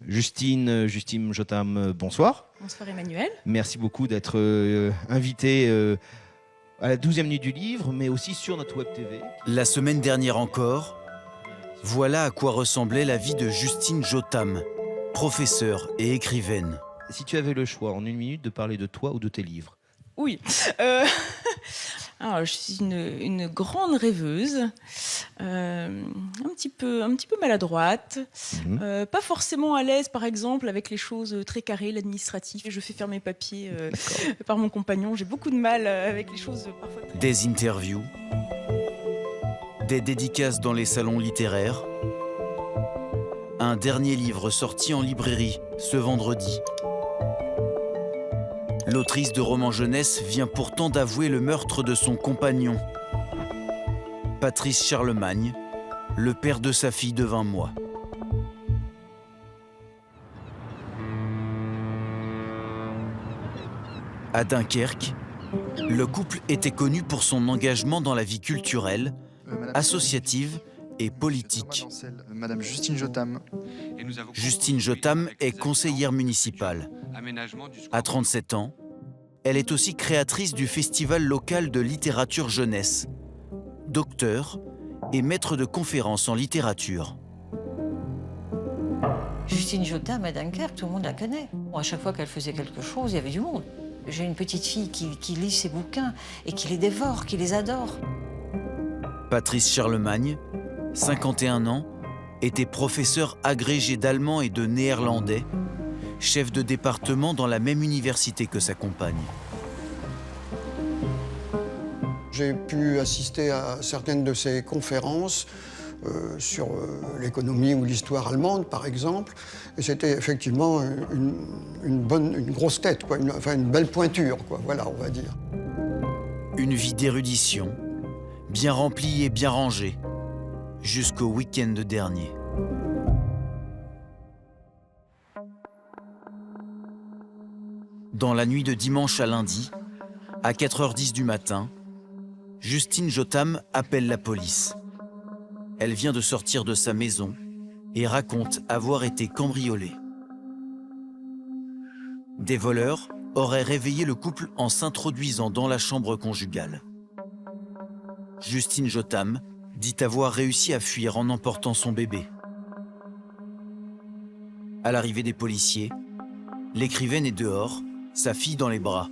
Justine Jotam, bonsoir. Bonsoir Emmanuel. Merci beaucoup d'être invité à la 12e nuit du livre, mais aussi sur notre web TV. La semaine dernière encore, voilà à quoi ressemblait la vie de Justine Jotam, professeure et écrivaine. Si tu avais le choix en 1 minute de parler de toi ou de tes livres. Oui. Alors, je suis une grande rêveuse, un petit peu maladroite, pas forcément à l'aise, par exemple, avec les choses très carrées, l'administratif. Je fais faire mes papiers par mon compagnon. J'ai beaucoup de mal avec les choses parfois. Des interviews, des dédicaces dans les salons littéraires, un dernier livre sorti en librairie ce vendredi. L'autrice de romans jeunesse vient pourtant d'avouer le meurtre de son compagnon. Patrice Charlemagne, le père de sa fille de 20 mois. À Dunkerque, le couple était connu pour son engagement dans la vie culturelle, associative et politique. Madame Justine Jotam. Justine Jotam est conseillère municipale. À 37 ans, elle est aussi créatrice du festival local de littérature jeunesse, docteur et maître de conférences en littérature. Justine Jotam à Dunkerque, tout le monde la connaît. À chaque fois qu'elle faisait quelque chose, il y avait du monde. J'ai une petite fille qui lit ses bouquins et qui les dévore, qui les adore. Patrice Charlemagne, 51 ans, était professeur agrégé d'allemand et de néerlandais, chef de département dans la même université que sa compagne. J'ai pu assister à certaines de ses conférences sur l'économie ou l'histoire allemande, par exemple. Et c'était effectivement une grosse tête, quoi, une belle pointure, quoi, voilà, on va dire. Une vie d'érudition, bien remplie et bien rangée, jusqu'au week-end dernier. Dans la nuit de dimanche à lundi, à 4h10 du matin, Justine Jotam appelle la police. Elle vient de sortir de sa maison et raconte avoir été cambriolée. Des voleurs auraient réveillé le couple en s'introduisant dans la chambre conjugale. Justine Jotam dit avoir réussi à fuir en emportant son bébé. À l'arrivée des policiers, l'écrivaine est dehors, sa fille dans les bras.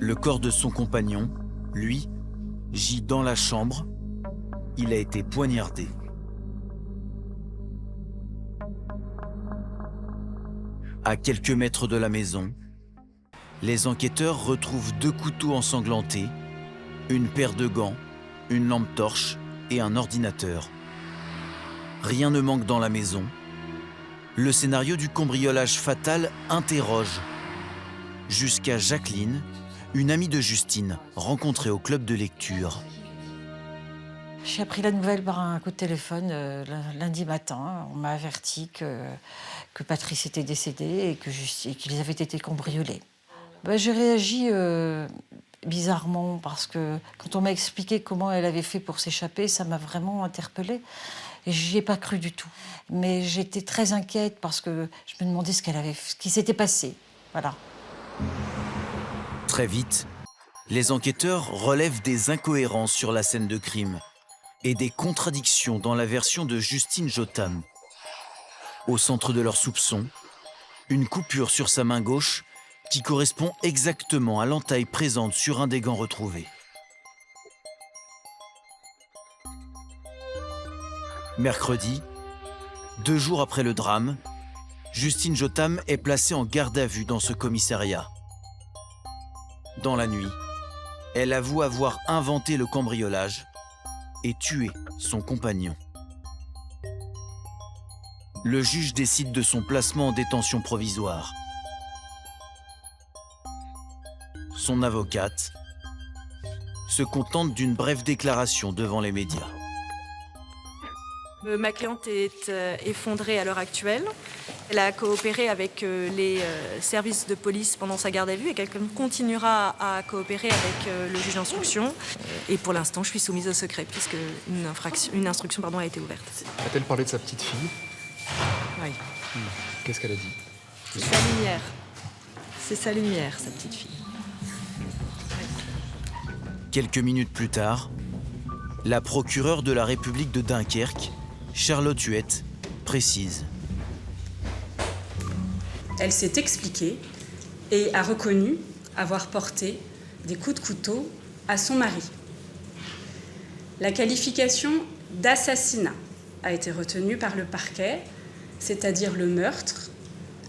Le corps de son compagnon, lui, gît dans la chambre. Il a été poignardé. À quelques mètres de la maison, les enquêteurs retrouvent 2 couteaux ensanglantés, une paire de gants, une lampe torche et un ordinateur. Rien ne manque dans la maison. Le scénario du cambriolage fatal interroge. Jusqu'à Jacqueline, une amie de Justine, rencontrée au club de lecture. J'ai appris la nouvelle par un coup de téléphone lundi matin. On m'a averti que Patrice était décédé et qu'ils avaient été cambriolés. J'ai réagi bizarrement parce que quand on m'a expliqué comment elle avait fait pour s'échapper, ça m'a vraiment interpellée. Et j'y ai pas cru du tout. Mais j'étais très inquiète parce que je me demandais ce qui s'était passé. Voilà. Très vite, les enquêteurs relèvent des incohérences sur la scène de crime et des contradictions dans la version de Justine Jotam. Au centre de leurs soupçons, une coupure sur sa main gauche qui correspond exactement à l'entaille présente sur un des gants retrouvés. Mercredi, 2 jours après le drame, Justine Jotam est placée en garde à vue dans ce commissariat. Dans la nuit, elle avoue avoir inventé le cambriolage et tué son compagnon. Le juge décide de son placement en détention provisoire. Son avocate se contente d'une brève déclaration devant les médias. Ma cliente est effondrée à l'heure actuelle. Elle a coopéré avec les services de police pendant sa garde à vue et qu'elle continuera à coopérer avec le juge d'instruction. Et pour l'instant, je suis soumise au secret puisque une instruction a été ouverte. A-t-elle parlé de sa petite fille ? Oui. Qu'est-ce qu'elle a dit? C'est sa lumière. C'est sa lumière, sa petite fille. Quelques minutes plus tard, la procureure de la République de Dunkerque, Charlotte Huette, précise. Elle s'est expliquée et a reconnu avoir porté des coups de couteau à son mari. La qualification d'assassinat a été retenue par le parquet, c'est-à-dire le meurtre,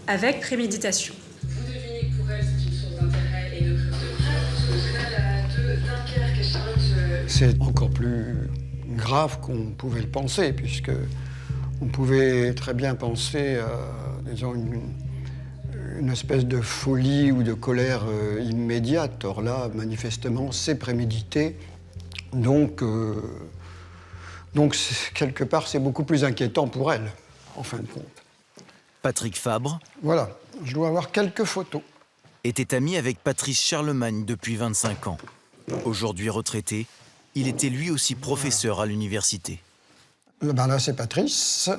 avec préméditation. Vous devinez que pour elle, c'est une source d'intérêt et de preuve de preuve. De Dunkerque et Charlotte... C'est encore plus grave qu'on pouvait le penser, puisque on pouvait très bien penser à, disons, une espèce de folie ou de colère immédiate. Or là, manifestement, c'est prémédité. Donc quelque part, c'est beaucoup plus inquiétant pour elle, en fin de compte. Patrick Fabre. Voilà, je dois avoir quelques photos. Était ami avec Patrice Charlemagne depuis 25 ans. Aujourd'hui retraité, il était lui aussi professeur à l'université. Ben là, c'est Patrice,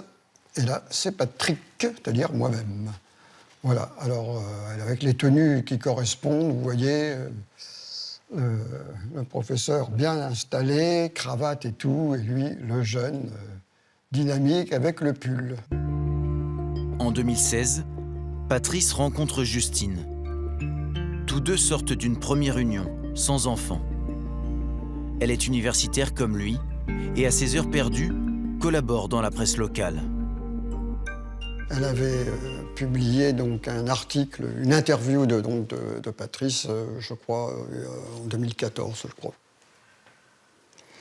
et là, c'est Patrick, c'est-à-dire moi-même. Voilà, alors avec les tenues qui correspondent, vous voyez, le professeur bien installé, cravate et tout, et lui, le jeune, dynamique avec le pull. En 2016, Patrice rencontre Justine. Tous deux sortent d'une première union, sans enfant. Elle est universitaire comme lui, et à ses heures perdues, collabore dans la presse locale. Elle avait publié donc un article, une interview de Patrice, je crois, en 2014, je crois.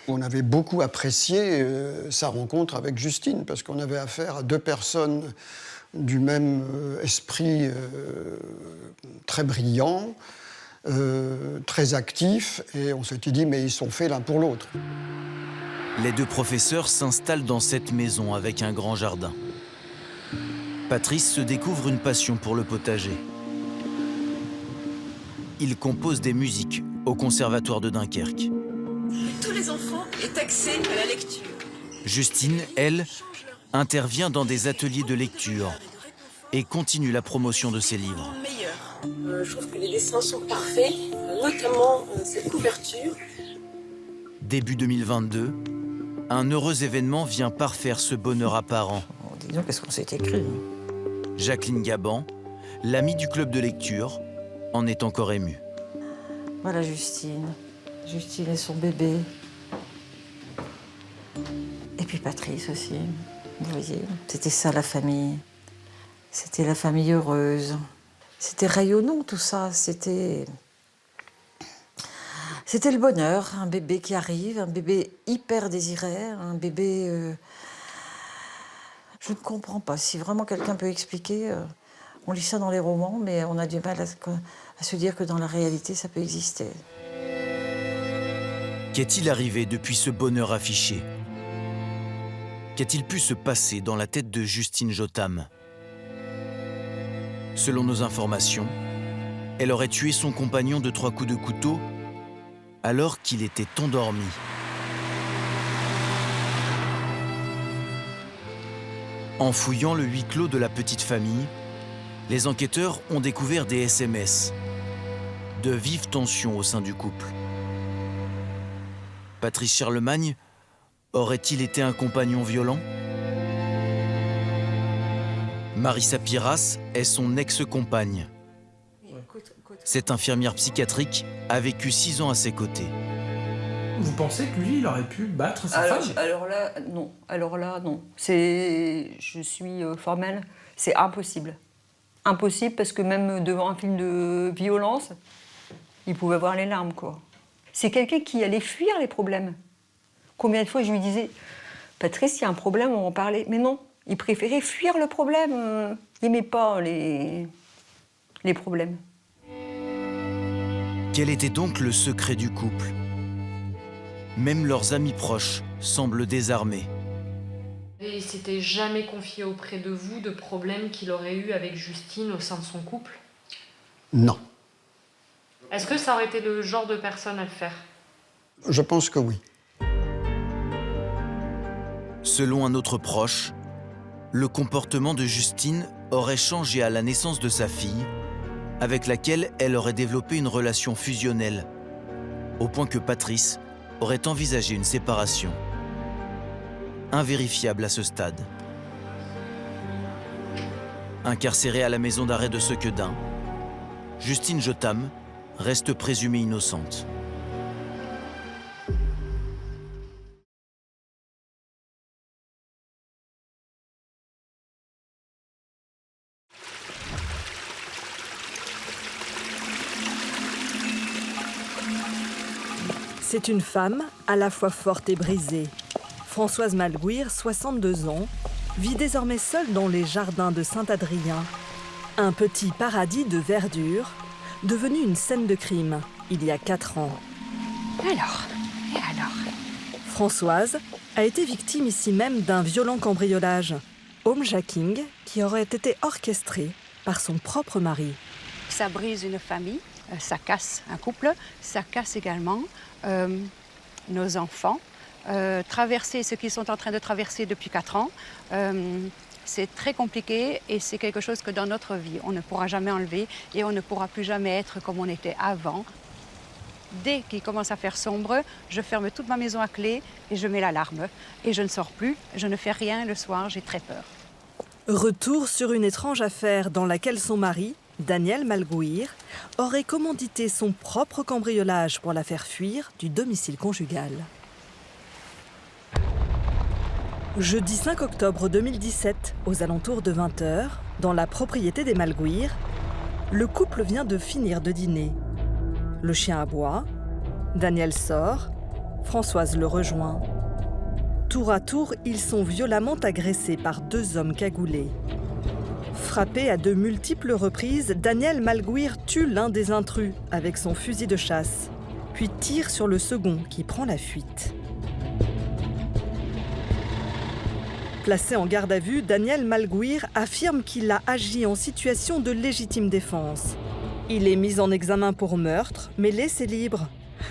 On avait beaucoup apprécié sa rencontre avec Justine, parce qu'on avait affaire à deux personnes du même esprit très brillant, très actif, et on s'était dit, mais ils sont faits l'un pour l'autre. Les deux professeurs s'installent dans cette maison avec un grand jardin. Patrice se découvre une passion pour le potager. Il compose des musiques au Conservatoire de Dunkerque. Tous les enfants est accès à la lecture. Justine, elle, intervient dans des ateliers de lecture et continue la promotion de ses livres. Je trouve que les dessins sont parfaits, notamment cette couverture. Début 2022, un heureux événement vient parfaire ce bonheur apparent. Dis donc, qu'est-ce qu'on s'est écrit? Jacqueline Gaban, l'amie du club de lecture, en est encore émue. Voilà Justine. Justine et son bébé. Et puis Patrice aussi. Vous voyez, c'était ça la famille. C'était la famille heureuse. C'était rayonnant tout ça. C'était le bonheur. Un bébé qui arrive, un bébé hyper désiré, un bébé... Je ne comprends pas. Si vraiment quelqu'un peut expliquer, on lit ça dans les romans, mais on a du mal à se dire que dans la réalité, ça peut exister. Qu'est-il arrivé depuis ce bonheur affiché? Qu'a-t-il pu se passer dans la tête de Justine Jotam? Selon nos informations, elle aurait tué son compagnon de 3 coups de couteau alors qu'il était endormi. En fouillant le huis clos de la petite famille, les enquêteurs ont découvert des SMS, de vives tensions au sein du couple. Patrice Charlemagne aurait-il été un compagnon violent? Marissa Piras est son ex-compagne. Cette infirmière psychiatrique a vécu 6 ans à ses côtés. Vous pensez que lui, il aurait pu battre sa femme? Alors là, non. Je suis formelle. C'est impossible. Impossible parce que même devant un film de violence, il pouvait voir les larmes, quoi. C'est quelqu'un qui allait fuir les problèmes. Combien de fois je lui disais, Patrice, il y a un problème, on va en parler. Mais non, il préférait fuir le problème. Il n'aimait pas les problèmes. Quel était donc le secret du couple? Même leurs amis proches semblent désarmés. Et il s'était jamais confié auprès de vous de problèmes qu'il aurait eu avec Justine au sein de son couple? Non. Est-ce que ça aurait été le genre de personne à le faire? Je pense que oui. Selon un autre proche, Le comportement de Justine aurait changé à la naissance de sa fille, avec laquelle elle aurait développé une relation fusionnelle, au point que Patrice aurait envisagé une séparation. Invérifiable à ce stade. Incarcérée à la maison d'arrêt de Sequedin, Justine Jotam reste présumée innocente. C'est une femme à la fois forte et brisée. Françoise Malguir, 62 ans, vit désormais seule dans les jardins de Saint-Adrien. Un petit paradis de verdure, devenu une scène de crime il y a 4 ans. Alors. Françoise a été victime ici même d'un violent cambriolage, homejacking, qui aurait été orchestré par son propre mari. Ça brise une famille, ça casse un couple, ça casse également nos enfants. Traverser ce qu'ils sont en train de traverser depuis 4 ans, c'est très compliqué et c'est quelque chose que dans notre vie, on ne pourra jamais enlever et on ne pourra plus jamais être comme on était avant. Dès qu'il commence à faire sombre, je ferme toute ma maison à clé et je mets l'alarme. Et je ne sors plus, je ne fais rien le soir, j'ai très peur. Retour sur une étrange affaire dans laquelle son mari, Daniel Malguir, aurait commandité son propre cambriolage pour la faire fuir du domicile conjugal. Jeudi 5 octobre 2017, aux alentours de 20h, dans la propriété des Malguir, le couple vient de finir de dîner. Le chien aboie, Daniel sort, Françoise le rejoint. Tour à tour, ils sont violemment agressés par 2 hommes cagoulés. Frappé à de multiples reprises, Daniel Malguir tue l'un des intrus avec son fusil de chasse, puis tire sur le second qui prend la fuite. Placé en garde à vue, Daniel Malguir affirme qu'il a agi en situation de légitime défense. Il est mis en examen pour meurtre, mais laissé libre,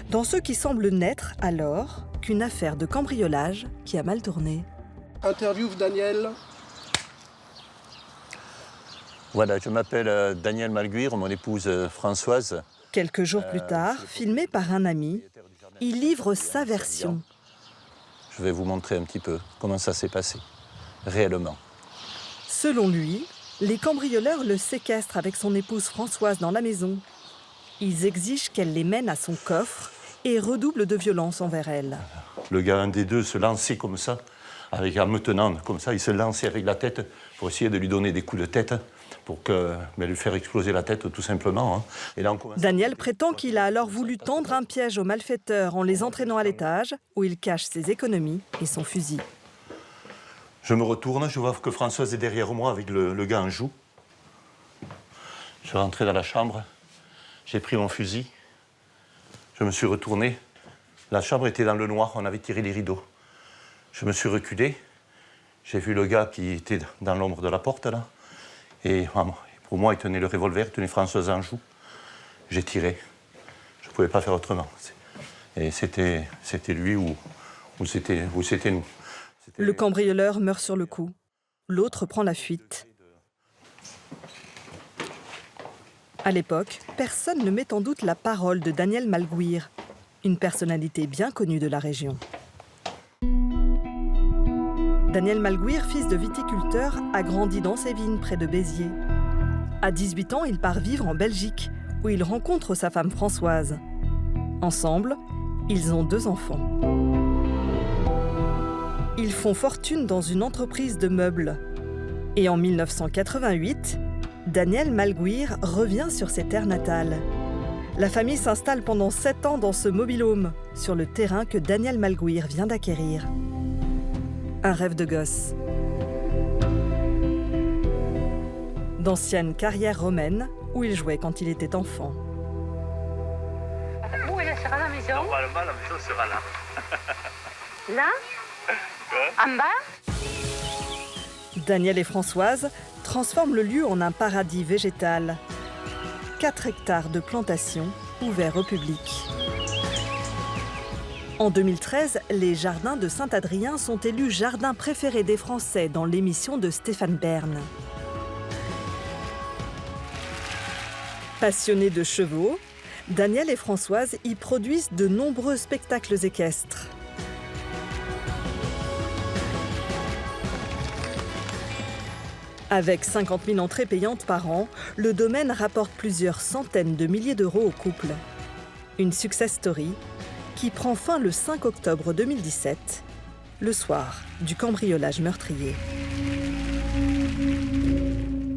dans ce qui semble n'être alors qu'une affaire de cambriolage qui a mal tourné. Interview Daniel. Voilà, je m'appelle Daniel Malguir, mon épouse Françoise. Quelques jours plus tard, filmé par un ami, il livre sa version. Je vais vous montrer un petit peu comment ça s'est passé, réellement. Selon lui, les cambrioleurs le séquestrent avec son épouse Françoise dans la maison. Ils exigent qu'elle les mène à son coffre et redoublent de violence envers elle. Le gars, un des deux, se lançait comme ça, en me tenant comme ça. Il se lançait avec la tête pour essayer de lui donner des coups de tête, pour lui faire exploser la tête tout simplement. Hein. Et là, Daniel prétend qu'il a alors voulu tendre un piège aux malfaiteurs en les entraînant à l'étage, où il cache ses économies et son fusil. Je me retourne, je vois que Françoise est derrière moi avec le gars en joue. Je suis rentré dans la chambre, j'ai pris mon fusil, je me suis retourné. La chambre était dans le noir, on avait tiré les rideaux. Je me suis reculé, j'ai vu le gars qui était dans l'ombre de la porte là. Et pour moi, il tenait le revolver, il tenait Françoise en joue. J'ai tiré, je ne pouvais pas faire autrement. Et c'était lui ou c'était nous. Le cambrioleur meurt sur le coup. L'autre prend la fuite. À l'époque, personne ne met en doute la parole de Daniel Malguir, une personnalité bien connue de la région. Daniel Malguir, fils de viticulteur, a grandi dans ses vignes près de Béziers. À 18 ans, il part vivre en Belgique, où il rencontre sa femme Françoise. Ensemble, ils ont 2 enfants. Ils font fortune dans une entreprise de meubles. Et en 1988, Daniel Malguir revient sur ses terres natales. La famille s'installe pendant 7 ans dans ce mobil-home, sur le terrain que Daniel Malguir vient d'acquérir. Un rêve de gosse. D'anciennes carrières romaines où il jouait quand il était enfant. Où elle sera la maison? Normalement, la maison sera là. Là? En bas? Daniel et Françoise transforment le lieu en un paradis végétal. 4 hectares de plantations ouverts au public. En 2013, les jardins de Saint-Adrien sont élus jardins préférés des Français dans l'émission de Stéphane Bern. Passionnés de chevaux, Daniel et Françoise y produisent de nombreux spectacles équestres. Avec 50 000 entrées payantes par an, le domaine rapporte plusieurs centaines de milliers d'euros au couple. Une success story qui prend fin le 5 octobre 2017, le soir du cambriolage meurtrier.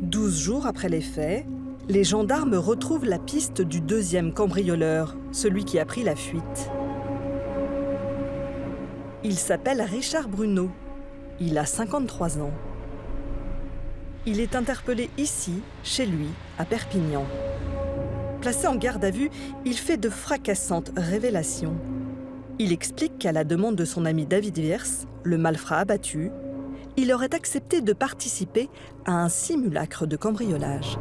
12 jours après les faits, les gendarmes retrouvent la piste du deuxième cambrioleur, celui qui a pris la fuite. Il s'appelle Richard Bruneau. Il a 53 ans. Il est interpellé ici, chez lui, à Perpignan. Placé en garde à vue, il fait de fracassantes révélations. Il explique qu'à la demande de son ami David Wirth, le malfrat abattu, il aurait accepté de participer à un simulacre de cambriolage.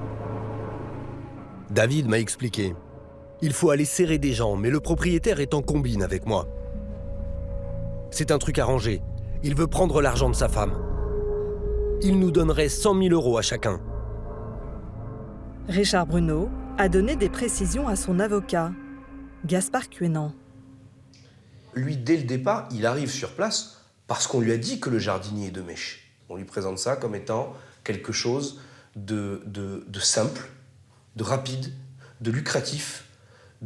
David m'a expliqué. Il faut aller serrer des gens, mais le propriétaire est en combine avec moi. C'est un truc arrangé. Il veut prendre l'argent de sa femme. Il nous donnerait 100 000 euros à chacun. Richard Bruneau a donné des précisions à son avocat, Gaspard Cuénan. Lui, dès le départ, il arrive sur place parce qu'on lui a dit que le jardinier est de mèche. On lui présente ça comme étant quelque chose de simple, de rapide, de lucratif,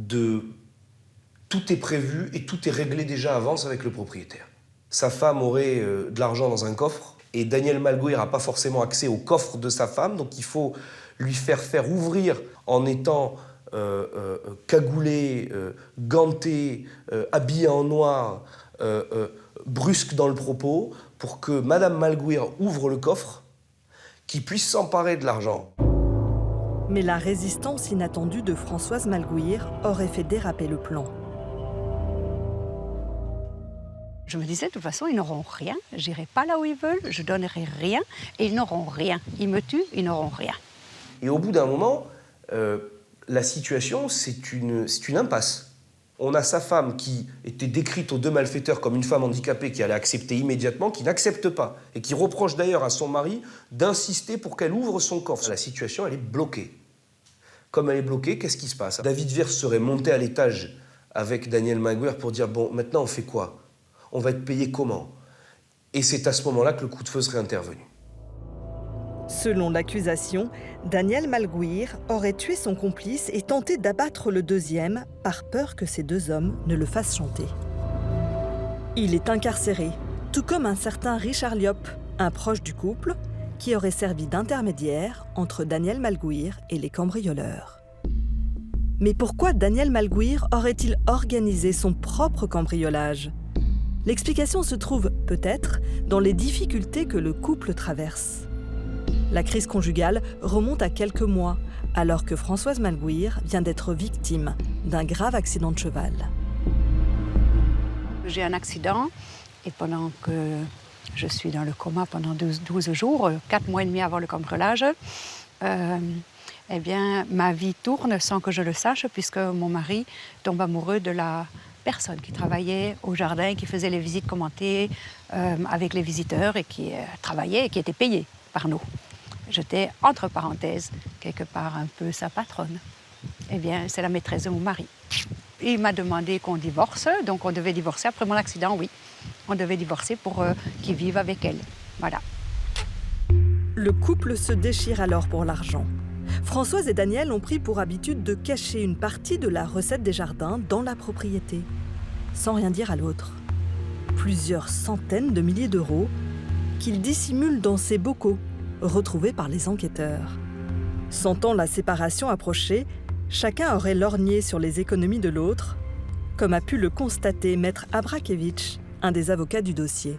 tout est prévu et tout est réglé déjà à avance avec le propriétaire. Sa femme aurait de l'argent dans un coffre et Daniel Malguir n'a pas forcément accès au coffre de sa femme, donc il faut lui faire ouvrir en étant cagoulé, ganté, habillé en noir, brusque dans le propos, pour que Madame Malguir ouvre le coffre, qu'il puisse s'emparer de l'argent. Mais la résistance inattendue de Françoise Malguir aurait fait déraper le plan. Je me disais, de toute façon, ils n'auront rien. J'irai pas là où ils veulent, je donnerai rien, et ils n'auront rien. Ils me tuent, ils n'auront rien. Et au bout d'un moment, la situation, c'est une impasse. On a sa femme qui était décrite aux deux malfaiteurs comme une femme handicapée qui allait accepter immédiatement, qui n'accepte pas, et qui reproche d'ailleurs à son mari d'insister pour qu'elle ouvre son coffre. La situation, elle est bloquée. Comme elle est bloquée, qu'est-ce qui se passe? David Wirth serait monté à l'étage avec Daniel Malguir pour dire « Bon, maintenant on fait quoi? On va être payé comment ?» Et c'est à ce moment-là que le coup de feu serait intervenu. Selon l'accusation, Daniel Malguir aurait tué son complice et tenté d'abattre le deuxième par peur que ces deux hommes ne le fassent chanter. Il est incarcéré, tout comme un certain Richard Liop, un proche du couple, qui aurait servi d'intermédiaire entre Daniel Malguir et les cambrioleurs. Mais pourquoi Daniel Malguir aurait-il organisé son propre cambriolage ? L'explication se trouve peut-être dans les difficultés que le couple traverse. La crise conjugale remonte à quelques mois, alors que Françoise Malguir vient d'être victime d'un grave accident de cheval. J'ai un accident et pendant que je suis dans le coma pendant 12 jours, 4 mois et demi avant le cambriolage, eh bien, ma vie tourne sans que je le sache puisque mon mari tombe amoureux de la personne qui travaillait au jardin, qui faisait les visites commentées avec les visiteurs et qui travaillait et qui était payée par nous. J'étais, entre parenthèses, quelque part un peu sa patronne. Eh bien, c'est la maîtresse de mon mari. Il m'a demandé qu'on divorce, donc on devait divorcer. Après mon accident, oui, on devait divorcer pour qu'il vive avec elle. Voilà. Le couple se déchire alors pour l'argent. Françoise et Daniel ont pris pour habitude de cacher une partie de la recette des jardins dans la propriété, sans rien dire à l'autre. Plusieurs centaines de milliers d'euros qu'ils dissimulent dans ces bocaux, retrouvés par les enquêteurs. Sentant la séparation approcher, chacun aurait lorgné sur les économies de l'autre, comme a pu le constater Maître Abrakevitch, un des avocats du dossier.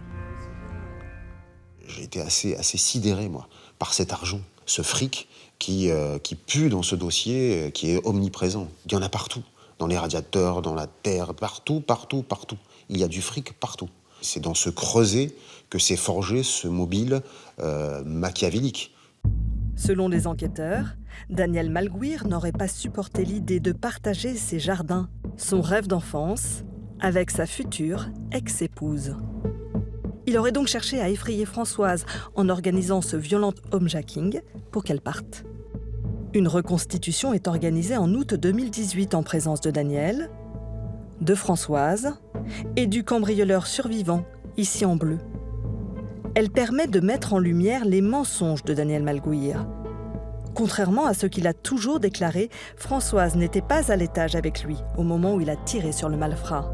J'ai été assez sidéré, moi, par cet argent, ce fric qui pue dans ce dossier, qui est omniprésent. Il y en a partout, dans les radiateurs, dans la terre, partout. Il y a du fric partout. C'est dans ce creuset que s'est forgé ce mobile machiavélique. Selon les enquêteurs, Daniel Malguir n'aurait pas supporté l'idée de partager ses jardins, son rêve d'enfance, avec sa future ex-épouse. Il aurait donc cherché à effrayer Françoise en organisant ce violent homejacking pour qu'elle parte. Une reconstitution est organisée en août 2018 en présence de Daniel, de Françoise et du cambrioleur survivant, ici en bleu. Elle permet de mettre en lumière les mensonges de Daniel Malgouir. Contrairement à ce qu'il a toujours déclaré, Françoise n'était pas à l'étage avec lui au moment où il a tiré sur le malfrat.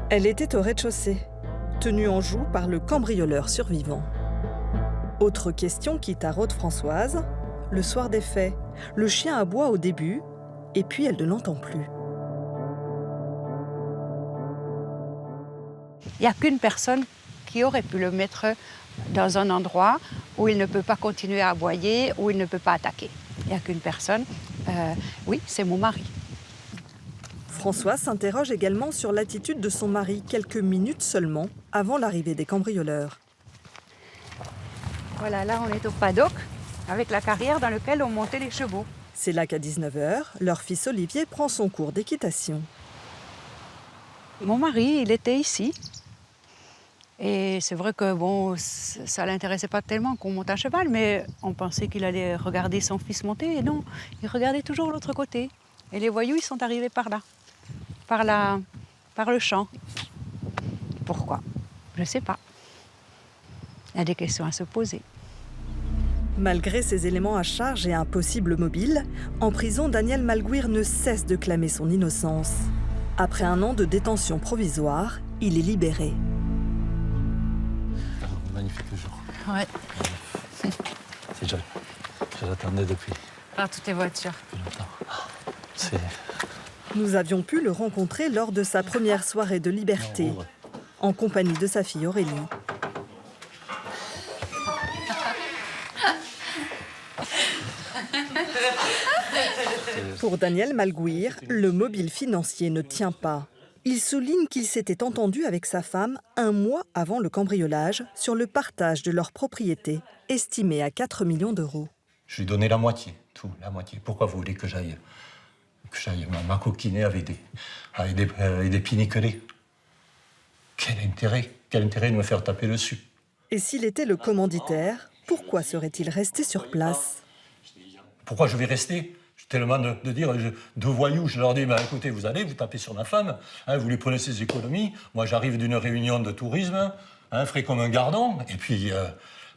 Elle était au rez-de-chaussée, tenue en joue par le cambrioleur survivant. Autre question qui taraude Françoise, le soir des faits, le chien aboie au début, et puis elle ne l'entend plus. Il n'y a qu'une personne qui aurait pu le mettre dans un endroit où il ne peut pas continuer à aboyer, où il ne peut pas attaquer. Il n'y a qu'une personne, oui, c'est mon mari. Françoise s'interroge également sur l'attitude de son mari quelques minutes seulement avant l'arrivée des cambrioleurs. Voilà, là on est au paddock, avec la carrière dans laquelle on montait les chevaux. C'est là qu'à 19h, leur fils Olivier prend son cours d'équitation. Mon mari, il était ici. Et c'est vrai que bon, ça ne l'intéressait pas tellement qu'on monte à cheval, mais on pensait qu'il allait regarder son fils monter. Et non, il regardait toujours l'autre côté. Et les voyous, ils sont arrivés par là, par le champ. Pourquoi? Je ne sais pas. Il y a des questions à se poser. Malgré ces éléments à charge et un possible mobile, en prison, Daniel Malgouir ne cesse de clamer son innocence. Après un an de détention provisoire, il est libéré. Magnifique jour. Ouais. Je l'attendais depuis toutes les voitures. longtemps. Nous avions pu le rencontrer lors de sa première soirée de liberté, en compagnie de sa fille Aurélie. Pour Daniel Malgouir, le mobile financier ne tient pas. Il souligne qu'il s'était entendu avec sa femme un mois avant le cambriolage sur le partage de leur propriété, estimée à 4 millions d'euros. Je lui donnais la moitié, tout, la moitié. Pourquoi vous voulez que j'aille m'acoquiner avec des piniquelés? Quel intérêt de me faire taper dessus? Et s'il était le commanditaire, pourquoi serait-il resté sur place? Pourquoi je vais rester? Tellement de dire, deux voyous, je leur dis, bah, écoutez, vous allez, vous tapez sur ma femme, hein, vous lui prenez ses économies, moi j'arrive d'une réunion de tourisme, hein, frais comme un gardon, et puis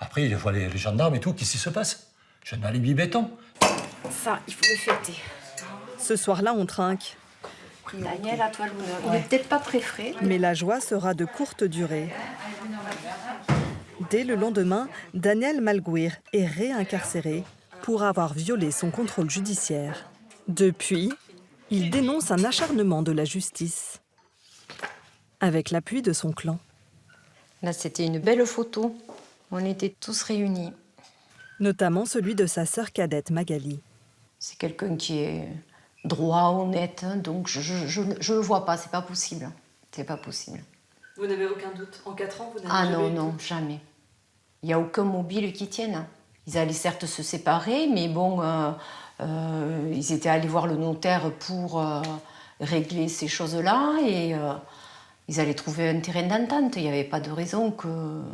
après, je vois les gendarmes et tout, qu'est-ce qui se passe? J'ai un alibi béton. Ça, il faut le fêter. Ce soir-là, on trinque. Daniel, à toi l'honneur. Il n'est peut-être pas très frais. Mais la joie sera de courte durée. Dès le lendemain, Daniel Malgouir est réincarcéré pour avoir violé son contrôle judiciaire. Depuis, il dénonce un acharnement de la justice, avec l'appui de son clan. Là, c'était une belle photo. On était tous réunis. Notamment celui de sa sœur cadette Magali. C'est quelqu'un qui est droit, honnête, hein, donc je le vois pas, c'est pas possible. C'est pas possible. Vous n'avez aucun doute? En 4 ans, vous n'avez Ah jamais non, eu de doute? jamais. Il n'y a aucun mobile qui tienne. Ils allaient certes se séparer, mais bon, ils étaient allés voir le notaire pour régler ces choses-là et ils allaient trouver un terrain d'entente. Il n'y avait pas de raison que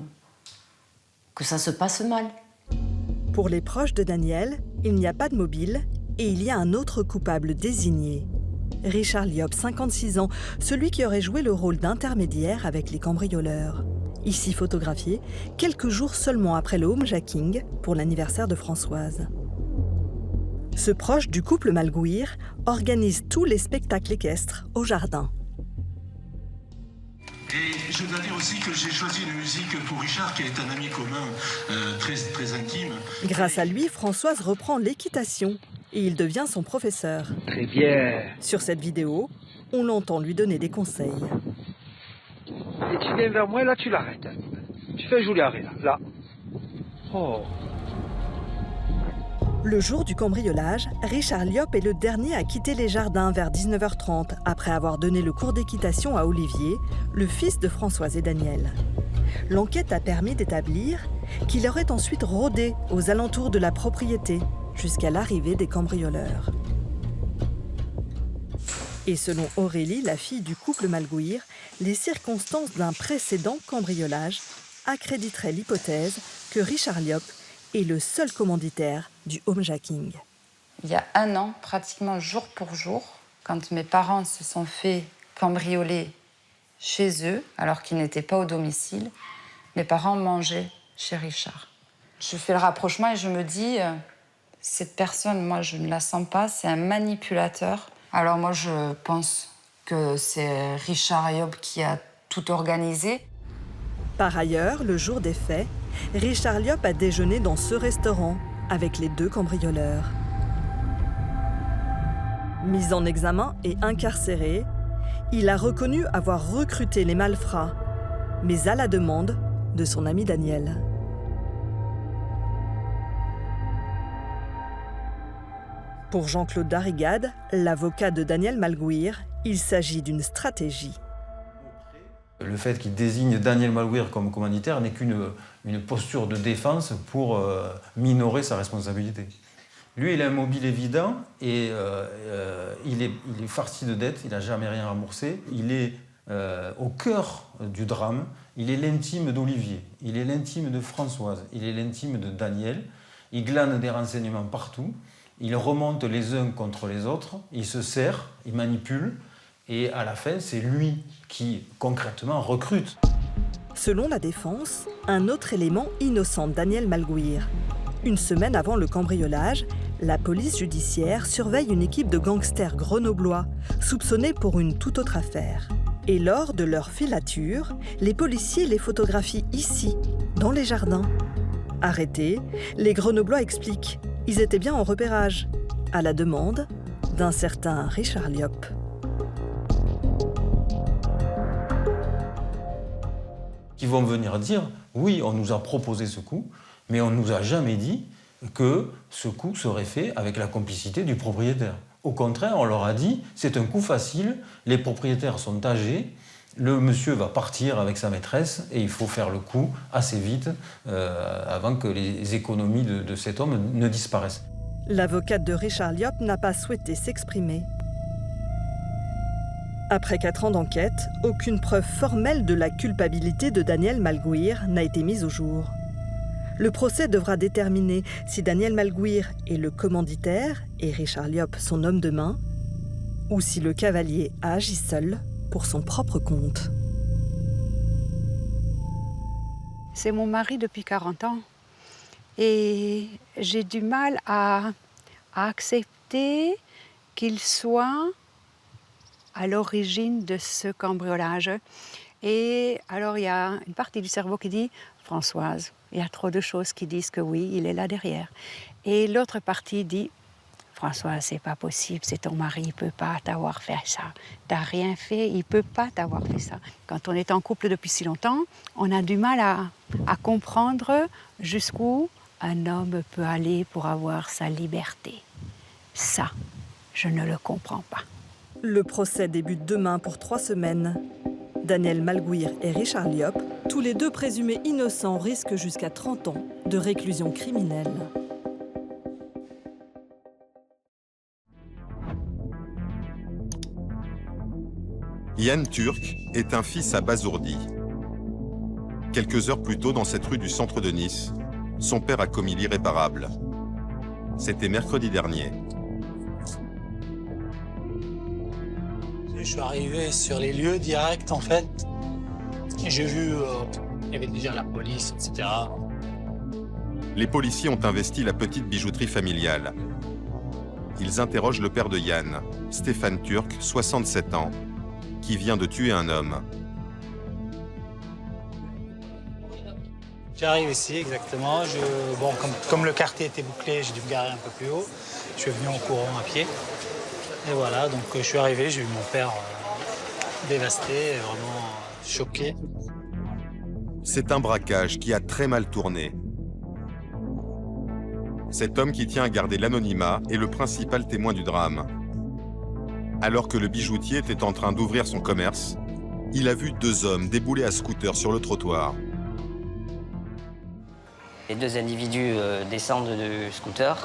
ça se passe mal. Pour les proches de Daniel, il n'y a pas de mobile et il y a un autre coupable désigné. Richard Liop, 56 ans, celui qui aurait joué le rôle d'intermédiaire avec les cambrioleurs. Ici photographié, quelques jours seulement après le homejacking pour l'anniversaire de Françoise. Ce proche du couple Malgouir organise tous les spectacles équestres au jardin. Et je dois dire aussi que j'ai choisi une musique pour Richard, qui est un ami commun très intime. Grâce à lui, Françoise reprend l'équitation et il devient son professeur. Très bien. Sur cette vidéo, on l'entend lui donner des conseils. Et tu viens vers moi, là tu l'arrêtes. Tu fais joli arrêt, là. Oh. Le jour du cambriolage, Richard Liop est le dernier à quitter les jardins vers 19h30 après avoir donné le cours d'équitation à Olivier, le fils de Françoise et Daniel. L'enquête a permis d'établir qu'il aurait ensuite rôdé aux alentours de la propriété jusqu'à l'arrivée des cambrioleurs. Et selon Aurélie, la fille du couple Malguir, les circonstances d'un précédent cambriolage accréditeraient l'hypothèse que Richard Liop est le seul commanditaire du homejacking. Il y a 1 an, pratiquement jour pour jour, quand mes parents se sont fait cambrioler chez eux, alors qu'ils n'étaient pas au domicile, mes parents mangeaient chez Richard. Je fais le rapprochement et je me dis, cette personne, moi, je ne la sens pas, c'est un manipulateur. Alors moi, je pense que c'est Richard Liop qui a tout organisé. Par ailleurs, le jour des faits, Richard Liop a déjeuné dans ce restaurant avec les 2 cambrioleurs. Mis en examen et incarcéré, il a reconnu avoir recruté les malfrats, mais à la demande de son ami Daniel. Pour Jean-Claude Darrigade, l'avocat de Daniel Malguir, il s'agit d'une stratégie. Le fait qu'il désigne Daniel Malguir comme commanditaire n'est qu'une posture de défense pour minorer sa responsabilité. Lui, il a un mobile évident et il est farci de dettes, il n'a jamais rien remboursé. Il est au cœur du drame, il est l'intime d'Olivier, il est l'intime de Françoise, il est l'intime de Daniel. Il glane des renseignements partout, il remonte les uns contre les autres, il se sert, il manipule. Et à la fin, c'est lui qui, concrètement, recrute. Selon la défense, un autre élément innocent Daniel Malguir. Une semaine avant le cambriolage, la police judiciaire surveille une équipe de gangsters grenoblois, soupçonnés pour une toute autre affaire. Et lors de leur filature, les policiers les photographient ici, dans les jardins. Arrêtés, les grenoblois expliquent. Ils étaient bien en repérage, à la demande d'un certain Richard Liop. Qui vont venir dire, oui, on nous a proposé ce coup, mais on ne nous a jamais dit que ce coup serait fait avec la complicité du propriétaire. Au contraire, on leur a dit, c'est un coup facile, les propriétaires sont âgés, le monsieur va partir avec sa maîtresse et il faut faire le coup assez vite avant que les économies de cet homme ne disparaissent. L'avocate de Richard Liop n'a pas souhaité s'exprimer. Après 4 ans d'enquête, aucune preuve formelle de la culpabilité de Daniel Malguir n'a été mise au jour. Le procès devra déterminer si Daniel Malguir est le commanditaire et Richard Liop son homme de main, ou si le cavalier a agi seul pour son propre compte. C'est mon mari depuis 40 ans et j'ai du mal à accepter qu'il soit à l'origine de ce cambriolage. Et alors il y a une partie du cerveau qui dit « Françoise, il y a trop de choses qui disent que oui, il est là derrière ». Et l'autre partie dit « Françoise, c'est pas possible, c'est ton mari, il peut pas t'avoir fait ça. T'as rien fait, il peut pas t'avoir fait ça ». Quand on est en couple depuis si longtemps, on a du mal à comprendre jusqu'où un homme peut aller pour avoir sa liberté. Ça, je ne le comprends pas. Le procès débute demain pour 3 semaines. Daniel Malguir et Richard Liop, tous les 2 présumés innocents, risquent jusqu'à 30 ans de réclusion criminelle. Yann Turc est un fils à Bazourdi. Quelques heures plus tôt, dans cette rue du centre de Nice, son père a commis l'irréparable. C'était mercredi dernier. Je suis arrivé sur les lieux directs, en fait. J'ai vu, il y avait déjà la police, etc. Les policiers ont investi la petite bijouterie familiale. Ils interrogent le père de Yann, Stéphane Turc, 67 ans, qui vient de tuer un homme. J'arrive ici, exactement. Bon, comme le quartier était bouclé, j'ai dû me garer un peu plus haut. Je suis venu en courant à pied. Et voilà, donc je suis arrivé, j'ai vu mon père dévasté, vraiment choqué. C'est un braquage qui a très mal tourné. Cet homme qui tient à garder l'anonymat est le principal témoin du drame. Alors que le bijoutier était en train d'ouvrir son commerce, il a vu 2 hommes débouler à scooter sur le trottoir. Les 2 individus descendent du scooter.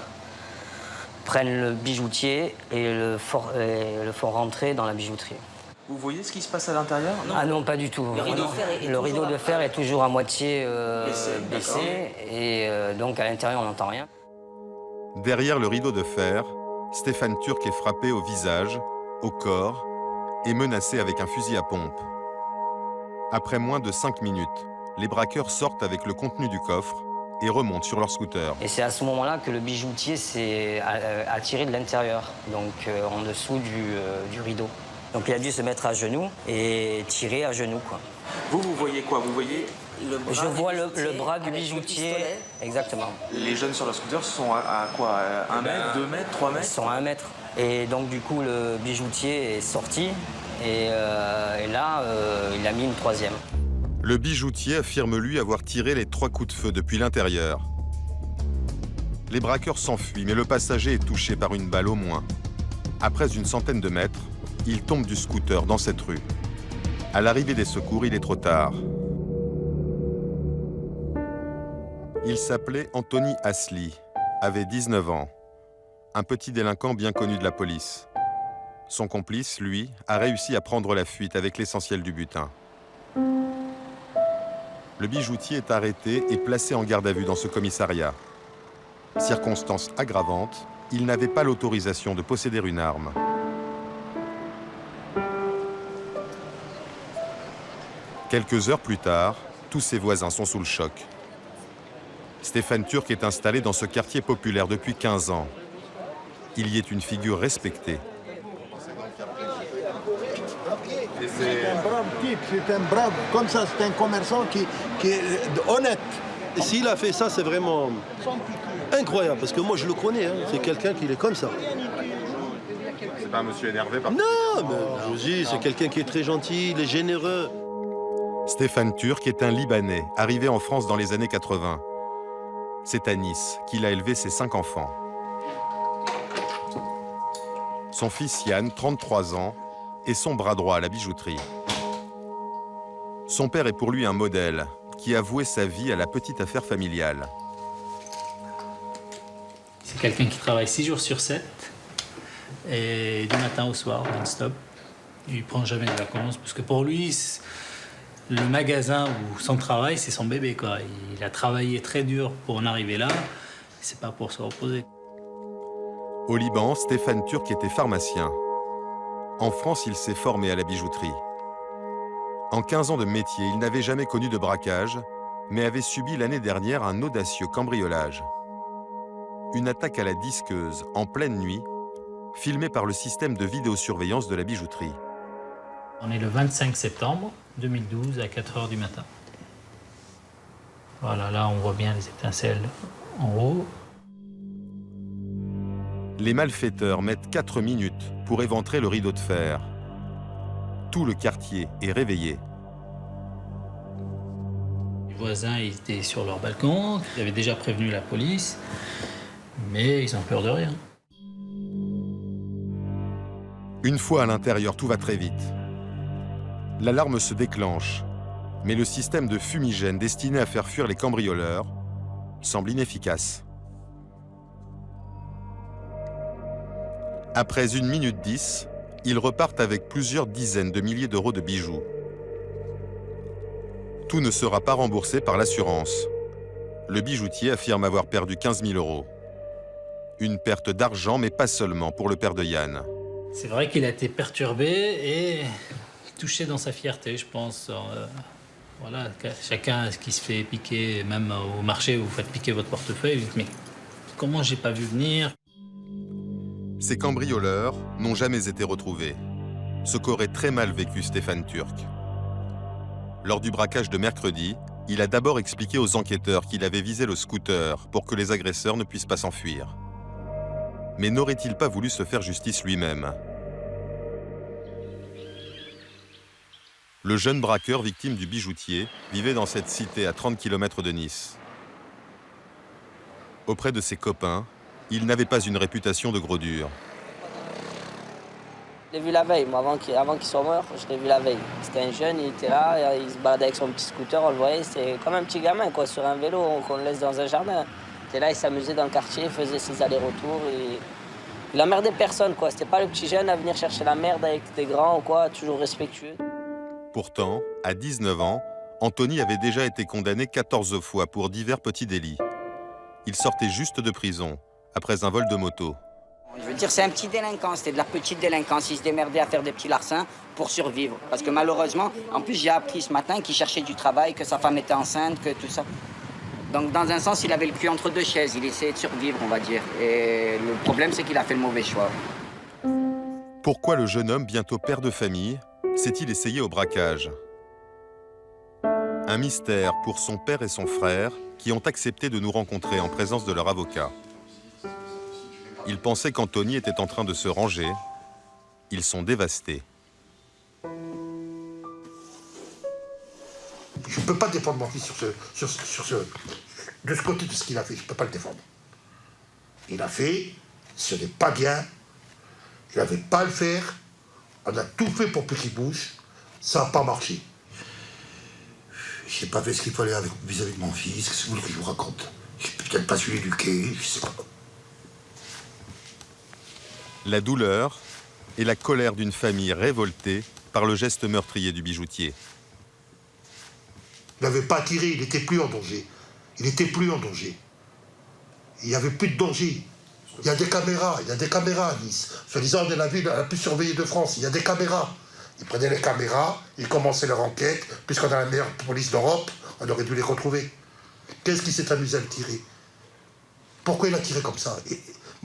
prennent le bijoutier et le font rentrer dans la bijouterie. Vous voyez ce qui se passe à l'intérieur? Ah non, pas du tout. Le rideau de fer est toujours à moitié baissé et donc à l'intérieur on n'entend rien. Derrière le rideau de fer, Stéphane Turc est frappé au visage, au corps et menacé avec un fusil à pompe. Après moins de 5 minutes, les braqueurs sortent avec le contenu du coffre et remontent sur leur scooter. Et c'est à ce moment-là que le bijoutier s'est attiré de l'intérieur, donc en dessous du rideau. Donc il a dû se mettre à genoux et tirer à genoux, quoi. Vous voyez quoi? Vous voyez Je vois le bras du bijoutier, exactement. Les jeunes sur le scooter sont à quoi? 1 mètre, 2 mètres, 3 mètres? Ils sont à 1 mètre. Et donc du coup le bijoutier est sorti et là il a mis une 3e. Le bijoutier affirme lui avoir tiré les 3 coups de feu depuis l'intérieur. Les braqueurs s'enfuient, mais le passager est touché par une balle au moins. Après une centaine de mètres, il tombe du scooter dans cette rue. À l'arrivée des secours, il est trop tard. Il s'appelait Anthony Asli, avait 19 ans. Un petit délinquant bien connu de la police. Son complice, lui, a réussi à prendre la fuite avec l'essentiel du butin. Le bijoutier est arrêté et placé en garde à vue dans ce commissariat. Circonstance aggravante, il n'avait pas l'autorisation de posséder une arme. Quelques heures plus tard, tous ses voisins sont sous le choc. Stéphane Turc est installé dans ce quartier populaire depuis 15 ans. Il y est une figure respectée. C'est un brave type, c'est un brave, comme ça, c'est un commerçant qui est honnête. Et s'il a fait ça, c'est vraiment incroyable, parce que moi je le connais, hein. C'est quelqu'un qui est comme ça. C'est pas un monsieur énervé par... Non, mais je vous dis, c'est quelqu'un qui est très gentil, il est généreux. Stéphane Turc est un Libanais, arrivé en France dans les années 80. C'est à Nice qu'il a élevé ses 5 enfants. Son fils Yann, 33 ans, est son bras droit à la bijouterie. Son père est pour lui un modèle qui a voué sa vie à la petite affaire familiale. C'est quelqu'un qui travaille 6 jours sur 7 et du matin au soir, non-stop. Il ne prend jamais de vacances parce que pour lui, le magasin ou son travail, c'est son bébé, quoi. Il a travaillé très dur pour en arriver là. C'est pas pour se reposer. Au Liban, Stéphane Turc était pharmacien. En France, il s'est formé à la bijouterie. En 15 ans de métier, il n'avait jamais connu de braquage, mais avait subi l'année dernière un audacieux cambriolage. Une attaque à la disqueuse en pleine nuit, filmée par le système de vidéosurveillance de la bijouterie. On est le 25 septembre 2012 à 4 h du matin. Voilà, là on voit bien les étincelles en haut. Les malfaiteurs mettent 4 minutes pour éventrer le rideau de fer. Tout le quartier est réveillé. Les voisins ils étaient sur leur balcon, ils avaient déjà prévenu la police, mais ils ont peur de rien. Une fois à l'intérieur, tout va très vite. L'alarme se déclenche, mais le système de fumigène destiné à faire fuir les cambrioleurs semble inefficace. Après 1 minute 10, ils repartent avec plusieurs dizaines de milliers d'euros de bijoux. Tout ne sera pas remboursé par l'assurance. Le bijoutier affirme avoir perdu 15 000 euros. Une perte d'argent, mais pas seulement pour le père de Yann. C'est vrai qu'il a été perturbé et touché dans sa fierté, je pense. Voilà, chacun qui se fait piquer, même au marché, vous faites piquer votre portefeuille, vous dites, mais comment j'ai pas vu venir? Ces cambrioleurs n'ont jamais été retrouvés, ce qu'aurait très mal vécu Stéphane Turc. Lors du braquage de mercredi, il a d'abord expliqué aux enquêteurs qu'il avait visé le scooter pour que les agresseurs ne puissent pas s'enfuir. Mais n'aurait-il pas voulu se faire justice lui-même? Le jeune braqueur victime du bijoutier vivait dans cette cité à 30 km de Nice. Auprès de ses copains, il n'avait pas une réputation de gros dur. Je l'ai vu la veille, moi, avant qu'il soit mort, je l'ai vu la veille. C'était un jeune, il était là, il se baladait avec son petit scooter, on le voyait, c'est comme un petit gamin, quoi, sur un vélo qu'on laisse dans un jardin. Il était là, il s'amusait dans le quartier, il faisait ses allers-retours, Il emmerdait personne, quoi. C'était pas le petit jeune à venir chercher la merde avec des grands ou quoi, toujours respectueux. Pourtant, à 19 ans, Anthony avait déjà été condamné 14 fois pour divers petits délits. Il sortait juste de prison, après un vol de moto. Je veux dire, c'est un petit délinquant, c'était de la petite délinquance. Il se démerdait à faire des petits larcins pour survivre. Parce que malheureusement, en plus, j'ai appris ce matin qu'il cherchait du travail, que sa femme était enceinte, que tout ça. Donc, dans un sens, il avait le cul entre deux chaises. Il essayait de survivre, on va dire. Et le problème, c'est qu'il a fait le mauvais choix. Pourquoi le jeune homme, bientôt père de famille, s'est-il essayé au braquage? Un mystère pour son père et son frère, qui ont accepté de nous rencontrer en présence de leur avocat. Ils pensaient qu'Anthony était en train de se ranger. Ils sont dévastés. Je ne peux pas défendre mon fils de ce côté de ce qu'il a fait. Je ne peux pas le défendre. Il a fait, ce n'est pas bien. Il n'avait pas à le faire. On a tout fait pour qu'il bouge. Ça n'a pas marché. Je n'ai pas fait ce qu'il fallait vis-à-vis de mon fils. Qu'est-ce que vous voulez que je vous raconte? Je n'ai peut-être pas su l'éduquer, je ne sais pas. La douleur et la colère d'une famille révoltée par le geste meurtrier du bijoutier. Il n'avait pas tiré, il n'était plus en danger. Il n'était plus en danger. Il n'y avait plus de danger. Il y a des caméras à Nice. Soi-disant, on est la ville la plus surveillée de France. Il y a des caméras. Ils prenaient les caméras, ils commençaient leur enquête. Puisqu'on a la meilleure police d'Europe, on aurait dû les retrouver. Qu'est-ce qui s'est amusé à le tirer? Pourquoi il a tiré comme ça?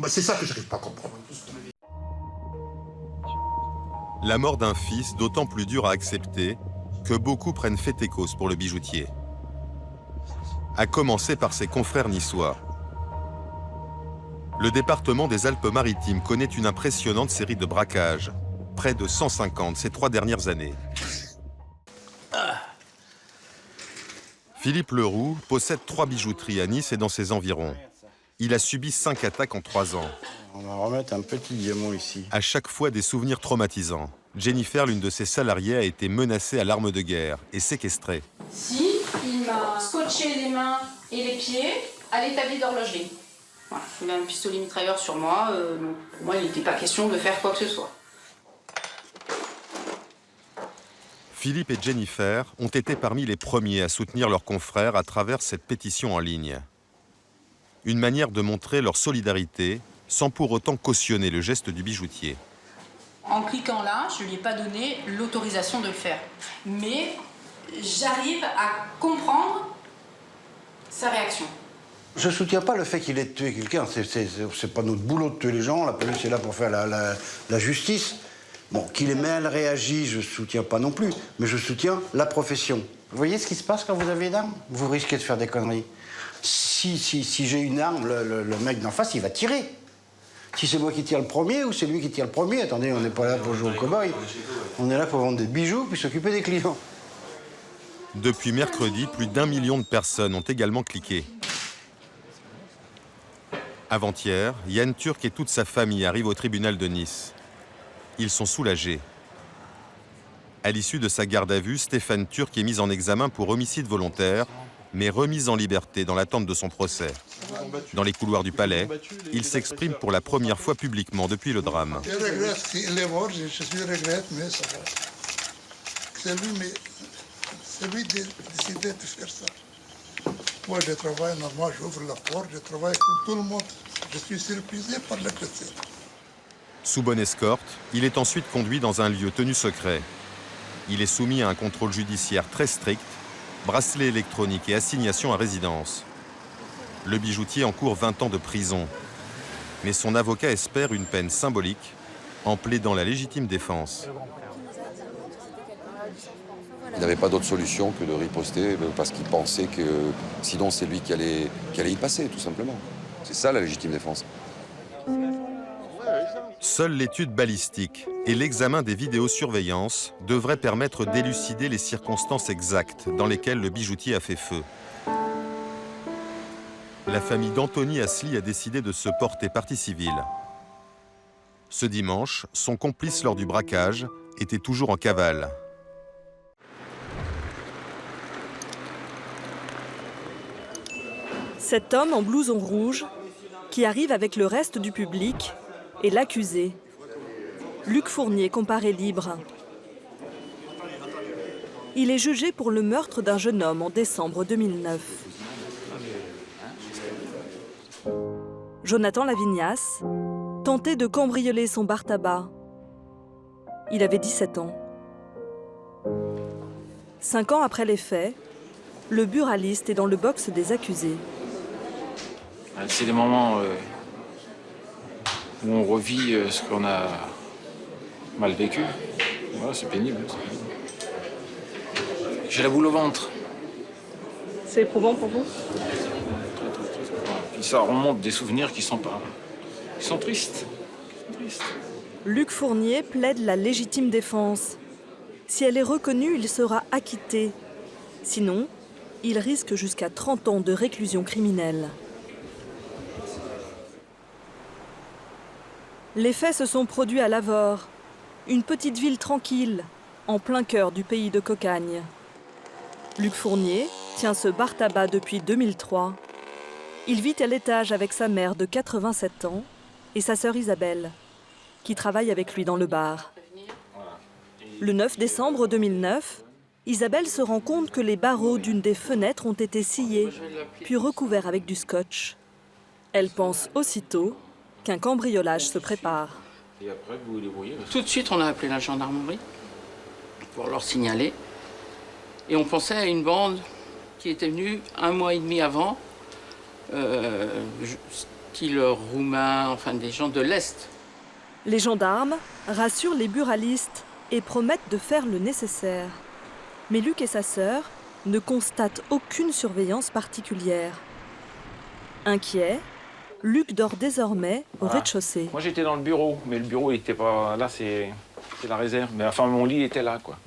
C'est ça que je n'arrive pas à comprendre. La mort d'un fils d'autant plus dure à accepter que beaucoup prennent fait et cause pour le bijoutier. À commencer par ses confrères niçois. Le département des Alpes-Maritimes connaît une impressionnante série de braquages, près de 150 ces 3 dernières années. Philippe Leroux possède 3 bijouteries à Nice et dans ses environs. Il a subi 5 attaques en 3 ans. On va remettre un petit diamant ici. À chaque fois des souvenirs traumatisants. Jennifer, l'une de ses salariées, a été menacée à l'arme de guerre et séquestrée. Si, il m'a scotché les mains et les pieds à l'établi d'horlogerie. Voilà, il a un pistolet mitrailleur sur moi. Pour moi, il n'était pas question de faire quoi que ce soit. Philippe et Jennifer ont été parmi les premiers à soutenir leurs confrères à travers cette pétition en ligne. Une manière de montrer leur solidarité sans pour autant cautionner le geste du bijoutier. En cliquant là, je ne lui ai pas donné l'autorisation de le faire. Mais j'arrive à comprendre sa réaction. Je ne soutiens pas le fait qu'il ait tué quelqu'un. C'est pas notre boulot de tuer les gens. La police est là pour faire la justice. Bon, qu'il ait mal réagi, je ne soutiens pas non plus. Mais je soutiens la profession. Vous voyez ce qui se passe quand vous avez une arme? Vous risquez de faire des conneries. Si j'ai une arme, le mec d'en face, il va tirer. Si c'est moi qui tire le premier ou c'est lui qui tire le premier, attendez, on n'est pas là pour jouer au cow-boy. On est là pour vendre des bijoux puis s'occuper des clients. Depuis mercredi, plus d'1 million de personnes ont également cliqué. Avant-hier, Yann Turc et toute sa famille arrivent au tribunal de Nice. Ils sont soulagés. À l'issue de sa garde à vue, Stéphane Turc est mis en examen pour homicide volontaire, mais remis en liberté dans l'attente de son procès. Dans les couloirs du palais, il s'exprime pour la première fois publiquement depuis le drame. Je regrette qu'il est mort, je suis regrette, mais ça va. C'est lui qui a décidé de faire ça. Moi, je travaille normal, j'ouvre la porte, je travaille comme tout le monde. Je suis surprisé par le procès. Sous bonne escorte, il est ensuite conduit dans un lieu tenu secret. Il est soumis à un contrôle judiciaire très strict, bracelet électronique et assignation à résidence. Le bijoutier encourt 20 ans de prison. Mais son avocat espère une peine symbolique en plaidant la légitime défense. Il n'avait pas d'autre solution que de riposter parce qu'il pensait que sinon c'est lui qui allait y passer, tout simplement. C'est ça la légitime défense. Seule l'étude balistique et l'examen des vidéosurveillances devraient permettre d'élucider les circonstances exactes dans lesquelles le bijoutier a fait feu. La famille d'Anthony Asli a décidé de se porter partie civile. Ce dimanche, son complice lors du braquage était toujours en cavale. Cet homme en blouson rouge, qui arrive avec le reste du public, et l'accusé. Luc Fournier comparé libre. Il est jugé pour le meurtre d'un jeune homme en décembre 2009. Jonathan Lavignas tentait de cambrioler son bar tabac. Il avait 17 ans. 5 ans après les faits, le buraliste est dans le box des accusés. C'est des moments où on revit ce qu'on a mal vécu. Voilà, c'est pénible. J'ai la boule au ventre. C'est éprouvant pour vous? Puis ça remonte des souvenirs qui sont tristes. Luc Fournier plaide la légitime défense. Si elle est reconnue, il sera acquitté. Sinon, il risque jusqu'à 30 ans de réclusion criminelle. Les faits se sont produits à Lavore, une petite ville tranquille, en plein cœur du pays de Cocagne. Luc Fournier tient ce bar tabac depuis 2003. Il vit à l'étage avec sa mère de 87 ans et sa sœur Isabelle, qui travaille avec lui dans le bar. Le 9 décembre 2009, Isabelle se rend compte que les barreaux d'une des fenêtres ont été sciés, puis recouverts avec du scotch. Elle pense aussitôt qu'un cambriolage se prépare. Et après, vous vous débrouillez. Tout de suite, on a appelé la gendarmerie pour leur signaler. Et on pensait à une bande qui était venue 1 mois et demi avant, style roumain, enfin des gens de l'Est. Les gendarmes rassurent les buralistes et promettent de faire le nécessaire. Mais Luc et sa sœur ne constatent aucune surveillance particulière. Inquiet, Luc dort désormais au rez-de-chaussée. Moi j'étais dans le bureau, mais le bureau il était pas là, c'est la réserve. Mais enfin mon lit était là, quoi.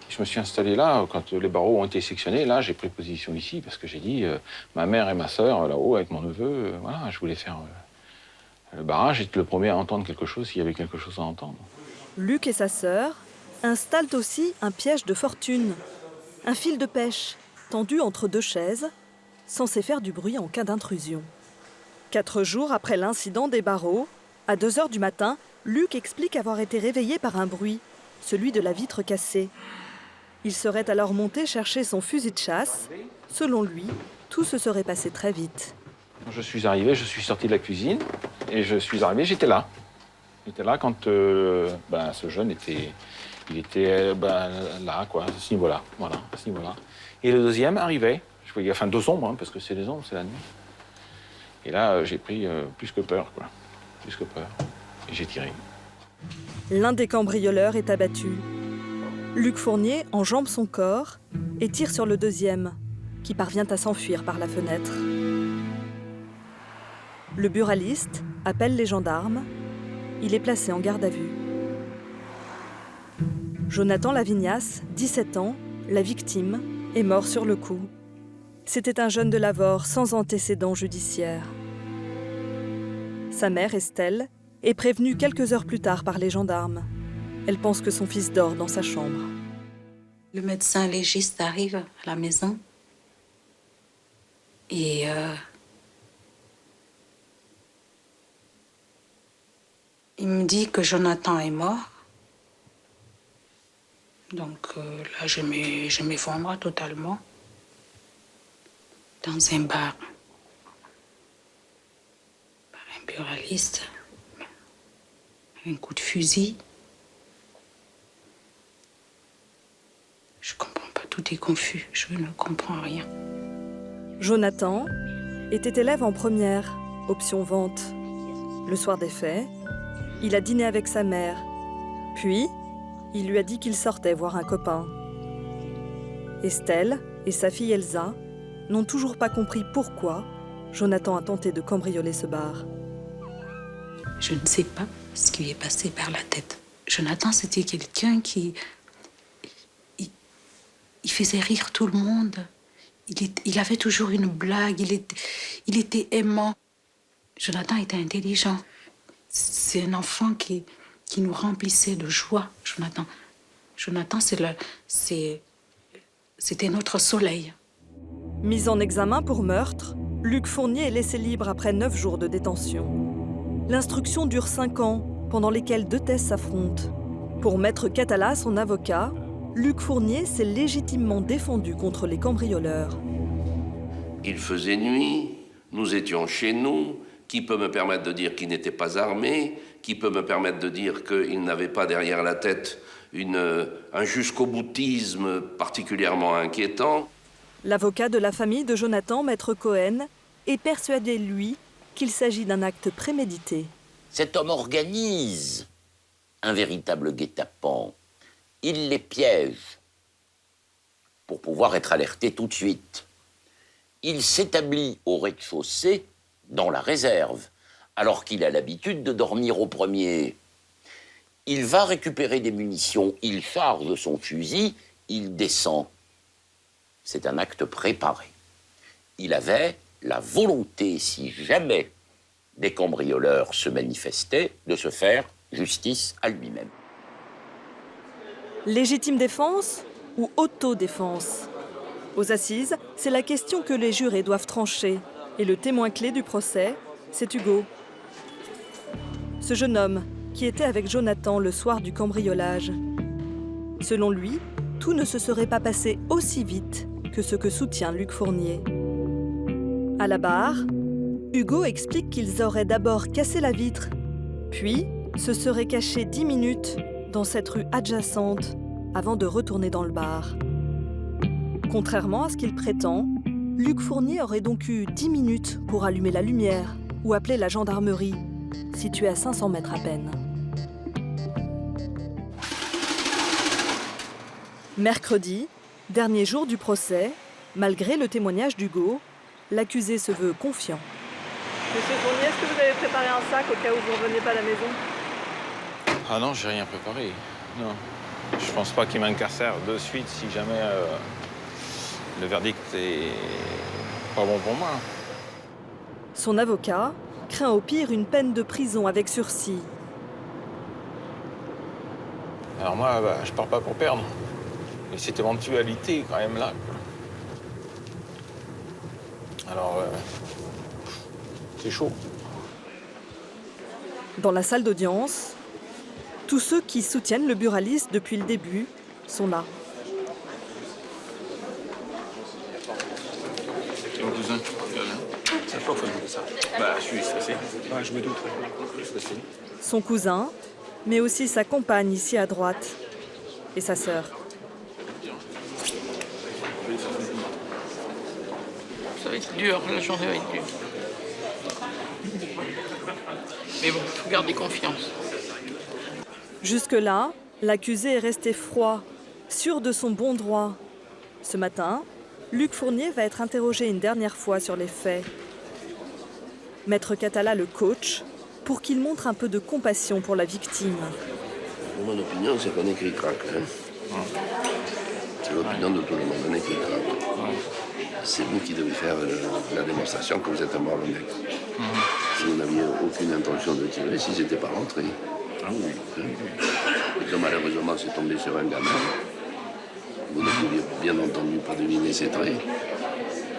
Je me suis installé là quand les barreaux ont été sectionnés. Là j'ai pris position ici parce que j'ai dit ma mère et ma sœur là-haut avec mon neveu, voilà, je voulais faire le barrage. J'étais le premier à entendre quelque chose s'il y avait quelque chose à entendre. Luc et sa sœur installent aussi un piège de fortune, un fil de pêche tendu entre 2 chaises, censé faire du bruit en cas d'intrusion. 4 jours après l'incident des barreaux, à 2 h du matin, Luc explique avoir été réveillé par un bruit, celui de la vitre cassée. Il serait alors monté chercher son fusil de chasse. Selon lui, tout se serait passé très vite. Quand je suis arrivé, je suis sorti de la cuisine et je suis arrivé, j'étais là. J'étais là quand ce jeune était là, quoi, à ce niveau-là. Voilà, à ce niveau-là. Et le deuxième arrivait. Je voyais, enfin 2 ombres, hein, parce que c'est les ombres, c'est la nuit. Et là, j'ai pris plus que peur, quoi. Plus que peur. Et j'ai tiré. L'un des cambrioleurs est abattu. Luc Fournier enjambe son corps et tire sur le deuxième, qui parvient à s'enfuir par la fenêtre. Le buraliste appelle les gendarmes. Il est placé en garde à vue. Jonathan Lavignas, 17 ans, la victime, est mort sur le coup. C'était un jeune de Lavore sans antécédent judiciaire. Sa mère, Estelle, est prévenue quelques heures plus tard par les gendarmes. Elle pense que son fils dort dans sa chambre. Le médecin légiste arrive à la maison et il me dit que Jonathan est mort. Donc là, je m'effondre totalement dans un bar. Par un buraliste, un coup de fusil. Je comprends pas, tout est confus, je ne comprends rien. Jonathan était élève en première, option vente. Le soir des faits, il a dîné avec sa mère. Puis, il lui a dit qu'il sortait voir un copain. Estelle et sa fille Elsa n'ont toujours pas compris pourquoi Jonathan a tenté de cambrioler ce bar. Je ne sais pas ce qui lui est passé par la tête. Jonathan, c'était quelqu'un qui... Il faisait rire tout le monde. Il avait toujours une blague. Il était aimant. Jonathan était intelligent. C'est un enfant qui nous remplissait de joie, Jonathan. Jonathan, c'était notre soleil. Mis en examen pour meurtre, Luc Fournier est laissé libre après 9 jours de détention. L'instruction dure 5 ans, pendant lesquels 2 thèses s'affrontent. Pour Maître Catala, son avocat, Luc Fournier s'est légitimement défendu contre les cambrioleurs. Il faisait nuit, nous étions chez nous. Qui peut me permettre de dire qu'il n'était pas armé? Qui peut me permettre de dire qu'il n'avait pas derrière la tête un jusqu'au-boutisme particulièrement inquiétant? L'avocat de la famille de Jonathan, Maître Cohen, est persuadé, lui, qu'il s'agit d'un acte prémédité. Cet homme organise un véritable guet-apens. Il les piège pour pouvoir être alerté tout de suite. Il s'établit au rez-de-chaussée dans la réserve, alors qu'il a l'habitude de dormir au premier. Il va récupérer des munitions, il charge son fusil, il descend. C'est un acte préparé. Il avait la volonté, si jamais des cambrioleurs se manifestaient, de se faire justice à lui-même. Légitime défense ou autodéfense? Aux assises, c'est la question que les jurés doivent trancher. Et le témoin clé du procès, c'est Hugo. Ce jeune homme qui était avec Jonathan le soir du cambriolage. Selon lui, tout ne se serait pas passé aussi vite que ce que soutient Luc Fournier. À la barre, Hugo explique qu'ils auraient d'abord cassé la vitre, puis se seraient cachés 10 minutes dans cette rue adjacente avant de retourner dans le bar. Contrairement à ce qu'il prétend, Luc Fournier aurait donc eu 10 minutes pour allumer la lumière ou appeler la gendarmerie, située à 500 mètres à peine. Mercredi, dernier jour du procès, malgré le témoignage d'Hugo, l'accusé se veut confiant. Monsieur Fournier, est-ce que vous avez préparé un sac au cas où vous ne reveniez pas à la maison? Ah non, j'ai rien préparé. Non. Je pense pas qu'il m'incarcère de suite si jamais le verdict est pas bon pour moi. Son avocat craint au pire une peine de prison avec sursis. Alors moi, je pars pas pour perdre. Mais cette éventualité quand même là. Alors, c'est chaud. Dans la salle d'audience, tous ceux qui soutiennent le buraliste depuis le début sont là. C'est mon cousin. C'est pas faut demander ça. Bah, je suis stressé. Ouais, je me doute. Je suis stressé. Son cousin, mais aussi sa compagne ici à droite et sa sœur. Ça va être dur, la journée va être dure. Mais bon, il faut garder confiance. Jusque-là, l'accusé est resté froid, sûr de son bon droit. Ce matin, Luc Fournier va être interrogé une dernière fois sur les faits. Maître Catala le coach pour qu'il montre un peu de compassion pour la victime. Mon opinion, c'est qu'on est cric-crac. Hein. C'est l'opinion de tout le monde, on est cric-crac. C'est vous qui devez faire la démonstration que vous êtes un brave mec. Si vous n'aviez aucune intention de tirer, si c'était pas rentré. Ah oui. Et que malheureusement c'est tombé sur un gamin, vous ne pouviez bien entendu pas deviner ses traits,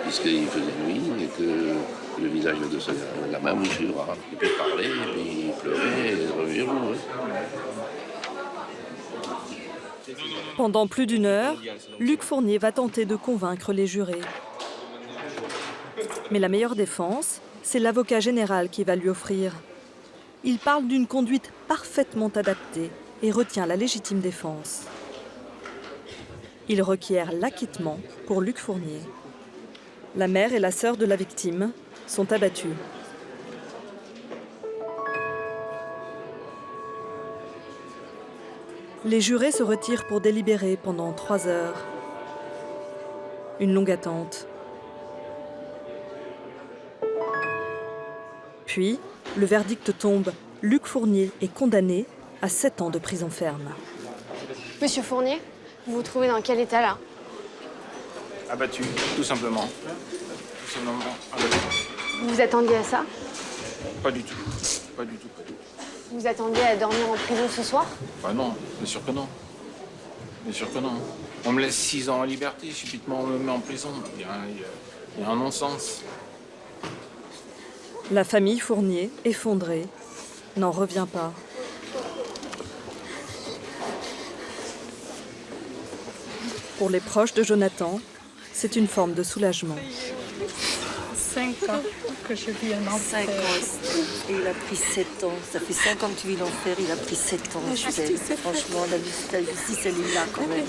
puisqu'il faisait nuit et que le visage de ce gamin vous suivra. Il peut parler, et puis pleurer, et revenir vous. Pendant plus d'une heure, Luc Fournier va tenter de convaincre les jurés. Mais la meilleure défense, c'est l'avocat général qui va lui offrir. Il parle d'une conduite parfaitement adaptée et retient la légitime défense. Il requiert l'acquittement pour Luc Fournier. La mère et la sœur de la victime sont abattues. Les jurés se retirent pour délibérer pendant 3 heures. Une longue attente. Puis, le verdict tombe. Luc Fournier est condamné à 7 ans de prison ferme. Monsieur Fournier, vous vous trouvez dans quel état là? Abattu, tout simplement. Tout simplement abattu. Vous vous attendiez à ça? Pas du tout. Pas du tout, pas du tout. Vous vous attendiez à dormir en prison ce soir? Bah non, bien sûr que non. Bien sûr que non. On me laisse 6 ans en liberté, subitement on me met en prison. Il y a un non-sens. La famille Fournier, effondrée, n'en revient pas. Pour les proches de Jonathan, c'est une forme de soulagement. 5 ans que je vis en enfer. 5 ans, et il a pris 7 ans. Ça fait 5 ans que tu vis l'enfer, il a pris 7 ans. Franchement, la justice, elle est là quand même.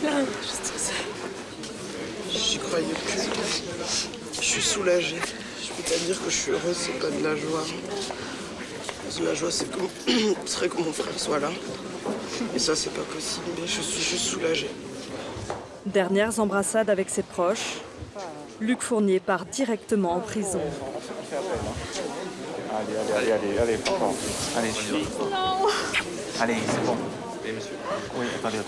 J'y croyais plus. Je suis soulagée. Je peux pas dire que je suis heureuse, c'est pas de la joie. Parce que la joie, c'est ce serait que mon frère soit là. Et ça, c'est pas possible. Mais je suis juste soulagée. Dernières embrassades avec ses proches, Luc Fournier part directement en prison. Allez, papa. Allez, Non. Allez, c'est bon. Oui, attendez.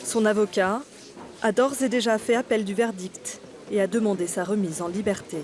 Son avocat a d'ores et déjà fait appel du verdict et a demandé sa remise en liberté.